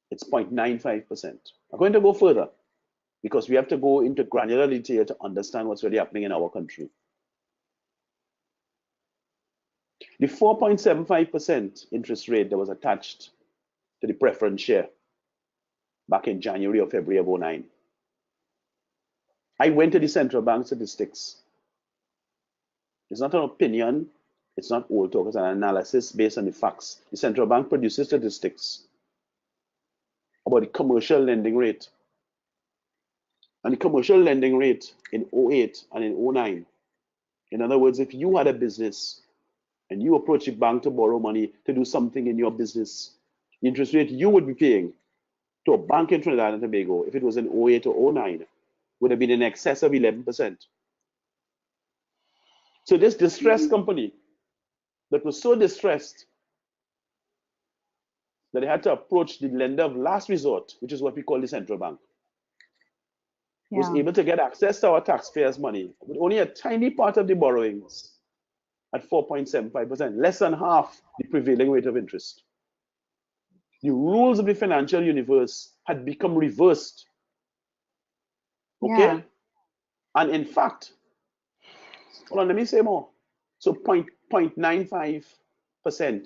It's 0.95%. I'm going to go further because we have to go into granular detail to understand what's really happening in our country. The 4.75% interest rate that was attached to the preference share back in January or February of 2009. I went to the central bank statistics. It's not an opinion, it's not old talk, it's an analysis based on the facts. The central bank produces statistics about the commercial lending rate. And the commercial lending rate in 2008 and in 2009, in other words, if you had a business and you approach a bank to borrow money to do something in your business, the interest rate you would be paying to a bank in Trinidad and Tobago, if it was in 2008 or 2009, would have been in excess of 11%. So this distressed company that was so distressed that they had to approach the lender of last resort, which is what we call the central bank, was able to get access to our taxpayers' money with only a tiny part of the borrowings at 4.75%, less than half the prevailing rate of interest. The rules of the financial universe had become reversed. Okay? Yeah. And in fact, hold on, let me say more. So 0.95%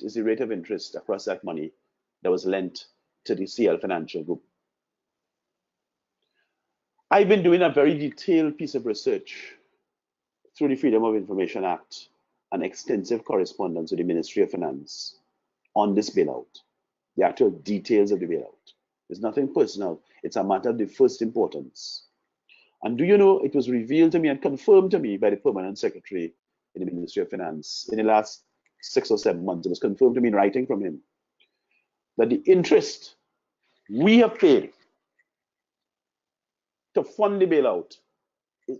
is the rate of interest across that money that was lent to the CL Financial Group. I've been doing a very detailed piece of research through the Freedom of Information Act and extensive correspondence with the Ministry of Finance on this bailout, the actual details of the bailout. It's nothing personal. It's a matter of the first importance. And do you know, it was revealed to me and confirmed to me by the Permanent Secretary in the Ministry of Finance in the last 6 or 7 months. It was confirmed to me in writing from him that the interest we have paid to fund the bailout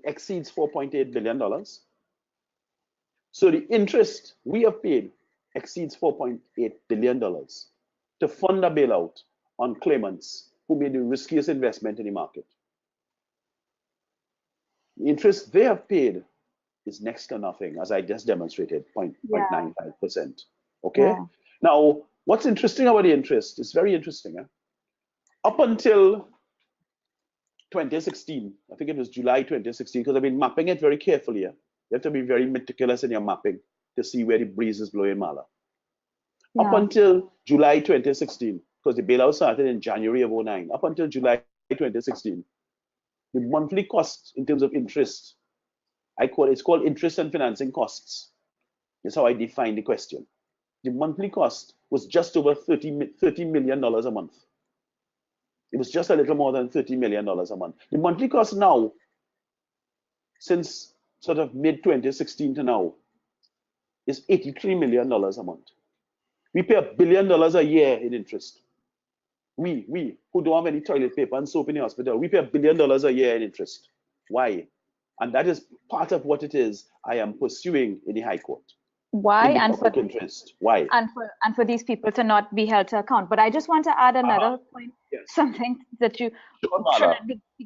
exceeds $4.8 billion. So the interest we have paid exceeds $4.8 billion to fund a bailout on claimants who made the riskiest investment in the market. The interest they have paid is next to nothing, as I just demonstrated, 0.95%. Okay? Yeah. Now, what's interesting about the interest? It's very interesting. Up until 2016, I think it was July 2016, because I've been mapping it very carefully. You have to be very meticulous in your mapping to see where the breeze is blowing, Mala. Yeah. Up until July 2016, because the bailout started in January of 2009, up until July 2016, the monthly cost in terms of interest, it's called interest and financing costs. That's how I define the question. The monthly cost was just over $30 million a month. It was just a little more than $30 million a month. The monthly cost now, since sort of mid-2016 to now, is $83 million a month. We pay $1 billion a year in interest. We who don't have any toilet paper and soap in the hospital, we pay $1 billion a year in interest. Why? And that is part of what it is I am pursuing in the High Court. Why? And for interest. Why? And for these people to not be held to account. But I just want to add another point. Yes. Something that the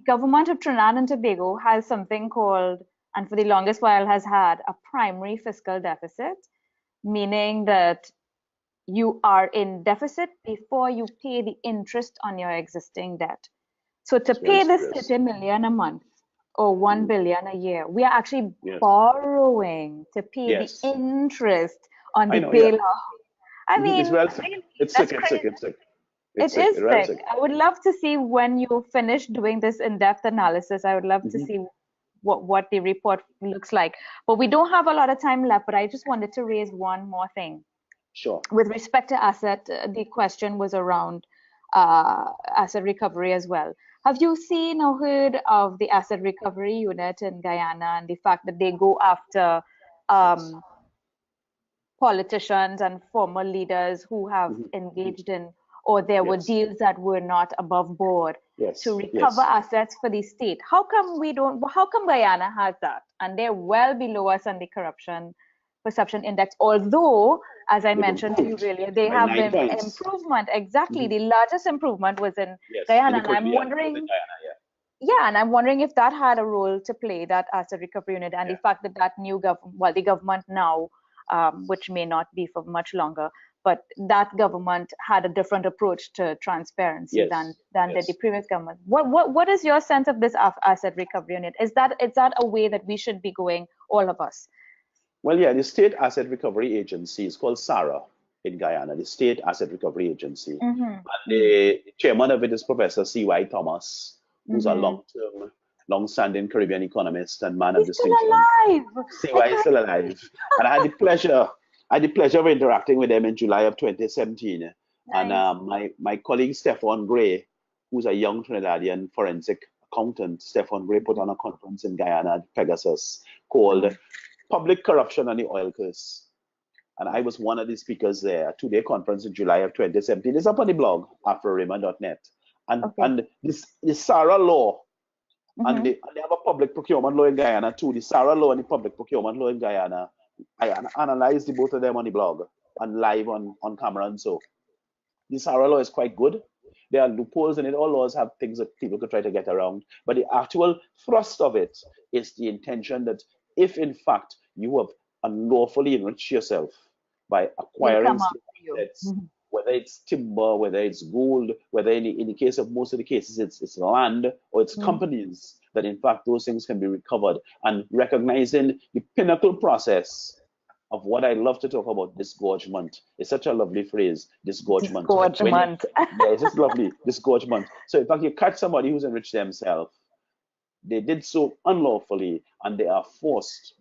government of Trinidad and Tobago has something called, and for the longest while has had, a primary fiscal deficit, meaning that you are in deficit before you pay the interest on your existing debt. So to pay this $30 million a month or $1 billion a year, we are actually borrowing to pay the interest on the bailout. Yeah. I mean, it's sick. It is sick. I would love to see when you finish doing this in-depth analysis. I would love to see what the report looks like. But we don't have a lot of time left, but I just wanted to raise one more thing. Sure. With respect to asset, the question was around asset recovery as well. Have you seen or heard of the asset recovery unit in Guyana and the fact that they go after politicians and former leaders who have engaged in, or there were deals that were not above board to recover assets for the state? How come Guyana has that? and they're well below us on the corruption perception index. Although, as I mentioned to you earlier, they have been improvement. Exactly, the largest improvement was in Guyana, and I'm wondering. Yeah, and I'm wondering if that had a role to play, that asset recovery unit, and the fact that that new government, well, the government now, which may not be for much longer, but that government had a different approach to transparency than the previous government. What is your sense of this asset recovery unit? Is that a way that we should be going, all of us? Well, yeah, the State Asset Recovery Agency is called SARA in Guyana, the State Asset Recovery Agency. And the chairman of it is Professor C.Y. Thomas, who's a long-standing Caribbean economist and man of distinction. He's still alive. C.Y. is still alive. And I had the pleasure of interacting with them in July of 2017. Nice. And my colleague Stefan Gray, who's a young Trinidadian forensic accountant, Stefan Gray put on a conference in Guyana, Pegasus, called Public Corruption and the Oil Curse. And I was one of the speakers there, a two-day conference in July of 2017. It's up on the blog, afrorima.net. And this SARA law, and they have a public procurement law in Guyana too. The SARA law and the public procurement law in Guyana, I analyzed the both of them on the blog and live on camera. And so the SARA law is quite good. There are loopholes in it. All laws have things that people could try to get around. But the actual thrust of it is the intention that if in fact you have unlawfully enriched yourself by acquiring assets, whether it's timber, whether it's gold, whether in the case of most of the cases it's land or it's companies, that in fact those things can be recovered, and recognizing the pinnacle process of what I love to talk about, disgorgement. It's such a lovely phrase, disgorgement. Disgorgement. It's just lovely, disgorgement. So in fact, you catch somebody who's enriched themselves, they did so unlawfully, and they are forced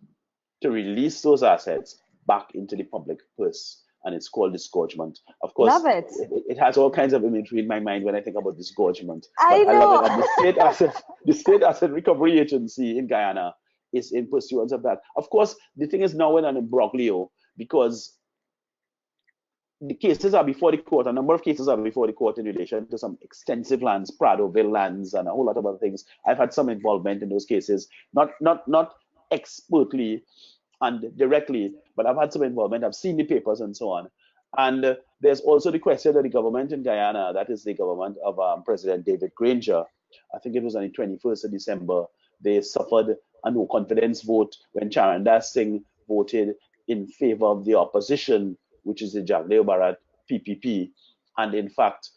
to release those assets back into the public purse, and it's called disgorgement. Of course, love it. It has all kinds of imagery in my mind when I think about disgorgement. I know. I love it. The State Asset Recovery Agency in Guyana is in pursuance of that. Of course, the thing is now in an imbroglio because the cases are before the court. A number of cases are before the court in relation to some extensive lands, Pradoville lands, and a whole lot of other things. I've had some involvement in those cases, not expertly and directly, but I've had some involvement. I've seen the papers and so on. And there's also the question that the government in Guyana, that is the government of President David Granger, I think it was on the 21st of December, they suffered a no confidence vote when Charandas Singh voted in favor of the opposition, which is the Jagdeo Bharat PPP. And in fact,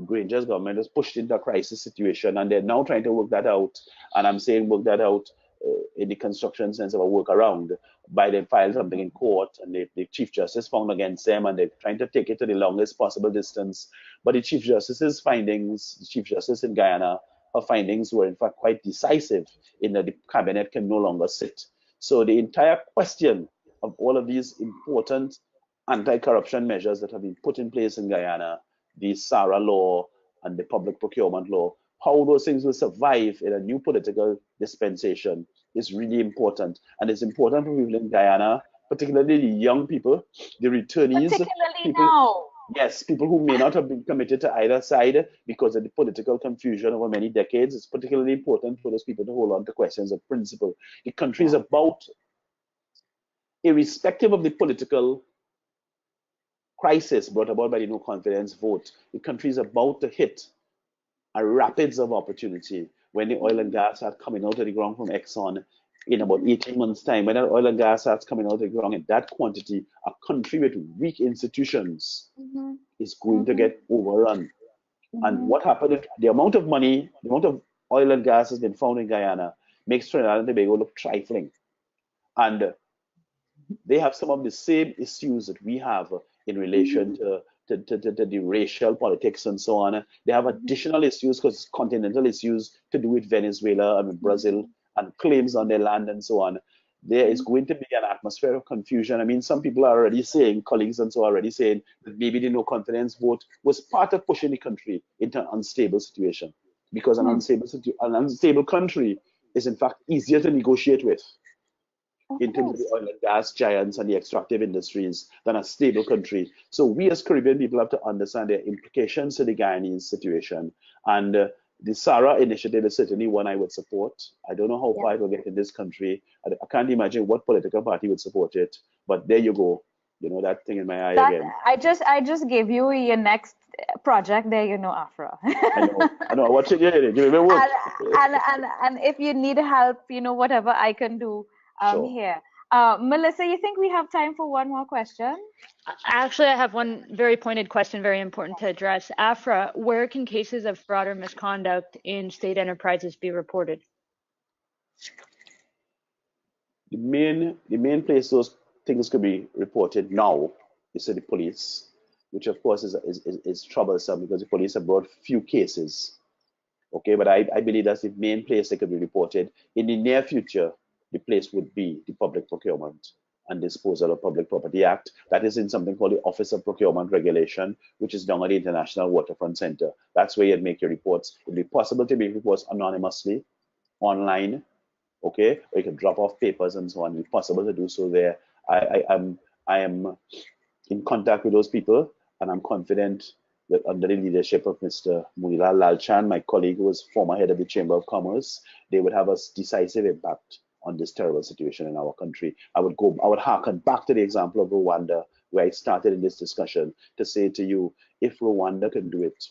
Granger's government was pushed into a crisis situation, and they're now trying to work that out. And I'm saying work that out in the construction sense of a workaround by they filed something in court, and the Chief Justice found against them, and they're trying to take it to the longest possible distance. But the Chief Justice's findings, the Chief Justice in Guyana, her findings were in fact quite decisive in that the cabinet can no longer sit. So the entire question of all of these important anti-corruption measures that have been put in place in Guyana, the SARA law and the public procurement law, how those things will survive in a new political dispensation is really important. And it's important for people in Guyana, particularly the young people, the returnees. Particularly now. Yes, people who may not have been committed to either side because of the political confusion over many decades. It's particularly important for those people to hold on to questions of principle. The country is about, irrespective of the political crisis brought about by the no confidence vote, the country is about to hit a rapids of opportunity when the oil and gas start coming out of the ground from Exxon in about 18 months' time. When that oil and gas starts coming out of the ground in that quantity, a country with weak institutions is going to get overrun. And what happened, the amount of money, the amount of oil and gas has been found in Guyana makes Trinidad and Tobago look trifling. And they have some of the same issues that we have in relation to the racial politics and so on. They have additional issues because continental issues to do with Venezuela and Brazil and claims on their land and so on. There is going to be an atmosphere of confusion. I mean, some people are already saying, colleagues and so are already saying that maybe the no confidence vote was part of pushing the country into an unstable situation, because an unstable country is in fact easier to negotiate with in terms of the oil and gas giants and the extractive industries than a stable country. So we as Caribbean people have to understand the implications to the Guyanese situation. And the Sarah initiative is certainly one I would support. I don't know how far it will get in this country. I can't imagine what political party would support it. But there you go. You know, that thing in my eye again. I just gave you your next project there, Afra. I know. What should you do? Give me work. And if you need help, whatever I can do Sure. here. Melissa, you think we have time for one more question? Actually, I have one very pointed question, very important to address. Afra, where can cases of fraud or misconduct in state enterprises be reported? The main place those things could be reported now is to the police, which of course is troublesome because the police have brought few cases. Okay, but I believe that's the main place they could be reported. In the near future, the place would be the Public Procurement and Disposal of Public Property Act. That is in something called the Office of Procurement Regulation, which is down at the International Waterfront Center. That's where you'd make your reports. It'd be possible to make reports anonymously, online, okay? Or you can drop off papers and so on. It's possible to do so there. I am in contact with those people, and I'm confident that under the leadership of Mr. Munilal Lalchan, my colleague who was former head of the Chamber of Commerce, they would have a decisive impact on this terrible situation in our country. I would harken back to the example of Rwanda, where I started in this discussion, to say to you, if Rwanda can do it,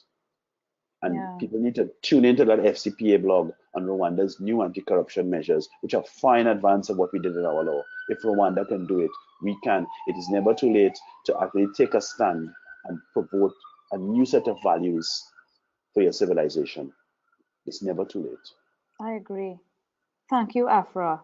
and people need to tune into that FCPA blog on Rwanda's new anti-corruption measures, which are far in advance of what we did in our law. If Rwanda can do it, we can. It is never too late to actually take a stand and promote a new set of values for your civilization. It's never too late. I agree. Thank you, Afra.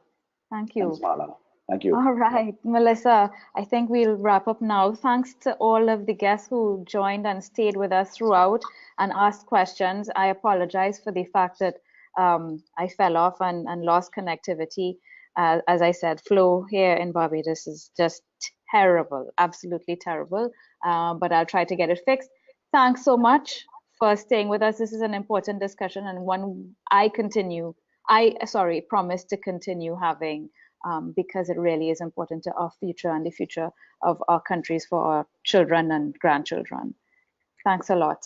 Thank you. Thanks, Marla. Thank you. All right, Melissa, I think we'll wrap up now. Thanks to all of the guests who joined and stayed with us throughout and asked questions. I apologize for the fact that I fell off and lost connectivity. As I said, flow here in Barbados is just terrible, absolutely terrible. But I'll try to get it fixed. Thanks so much for staying with us. This is an important discussion and one I promise to continue having because it really is important to our future and the future of our countries for our children and grandchildren. Thanks a lot.